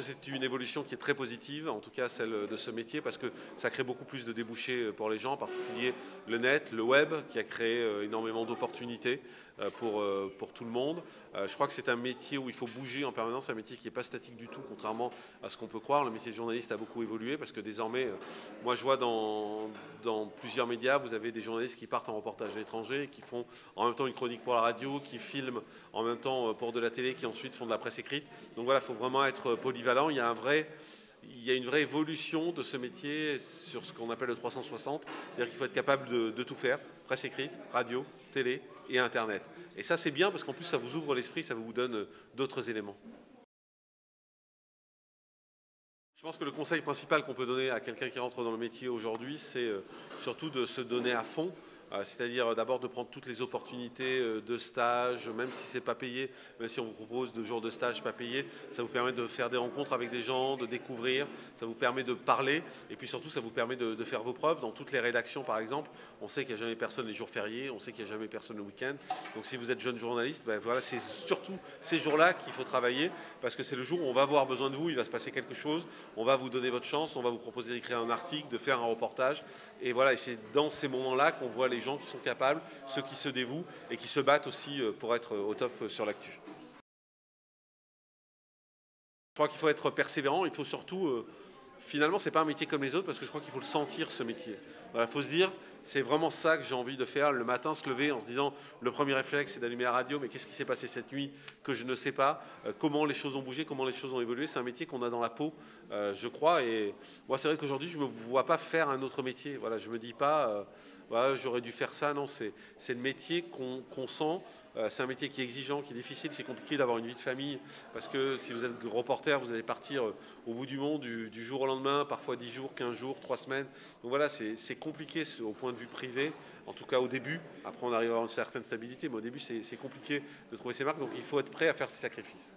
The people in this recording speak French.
C'est une évolution qui est très positive, en tout cas celle de ce métier, parce que ça crée beaucoup plus de débouchés pour les gens, en particulier le net, le web, qui a créé énormément d'opportunités pour tout le monde. Je crois que c'est un métier où il faut bouger en permanence, un métier qui n'est pas statique du tout, contrairement à ce qu'on peut croire. Le métier de journaliste a beaucoup évolué, parce que désormais, moi je vois dans plusieurs médias, vous avez des journalistes qui partent en reportage à l'étranger, qui font en même temps une chronique pour la radio, qui filment en même temps pour de la télé, qui ensuite font de la presse écrite. Donc voilà, il faut vraiment être polyvalent. Il y a une vraie évolution de ce métier sur ce qu'on appelle le 360. C'est-à-dire qu'il faut être capable de tout faire, presse écrite, radio, télé et Internet. Et ça, c'est bien parce qu'en plus, ça vous ouvre l'esprit, ça vous donne d'autres éléments. Je pense que le conseil principal qu'on peut donner à quelqu'un qui rentre dans le métier aujourd'hui, c'est surtout de se donner à fond. C'est-à-dire d'abord de prendre toutes les opportunités de stage, même si ce n'est pas payé, même si on vous propose 2 jours de stage pas payés, ça vous permet de faire des rencontres avec des gens, de découvrir, ça vous permet de parler, et puis surtout ça vous permet de faire vos preuves. Dans toutes les rédactions par exemple, on sait qu'il n'y a jamais personne les jours fériés, on sait qu'il n'y a jamais personne le week-end. Donc si vous êtes jeune journaliste, ben voilà, c'est surtout ces jours-là qu'il faut travailler, parce que c'est le jour où on va avoir besoin de vous, il va se passer quelque chose, on va vous donner votre chance, on va vous proposer d'écrire un article, de faire un reportage, et voilà, et c'est dans ces moments-là qu'on voit les gens qui sont capables, ceux qui se dévouent et qui se battent aussi pour être au top sur l'actu. Je crois qu'il faut être persévérant, il faut surtout, finalement, c'est pas un métier comme les autres parce que je crois qu'il faut le sentir ce métier. Voilà, faut se dire, c'est vraiment ça que j'ai envie de faire, le matin se lever en se disant, le premier réflexe c'est d'allumer la radio, mais qu'est-ce qui s'est passé cette nuit que je ne sais pas, comment les choses ont bougé, comment les choses ont évolué, c'est un métier qu'on a dans la peau, je crois, et moi c'est vrai qu'aujourd'hui je ne me vois pas faire un autre métier, voilà, je me dis pas, voilà, j'aurais dû faire ça, non, c'est le métier qu'on sent. C'est un métier qui est exigeant, qui est difficile, c'est compliqué d'avoir une vie de famille parce que si vous êtes reporter, vous allez partir au bout du monde du jour au lendemain, parfois 10 jours, 15 jours, 3 semaines. Donc voilà, c'est compliqué au point de vue privé, en tout cas au début. Après, on arrive à avoir une certaine stabilité, mais au début, c'est compliqué de trouver ses marques, donc il faut être prêt à faire ses sacrifices.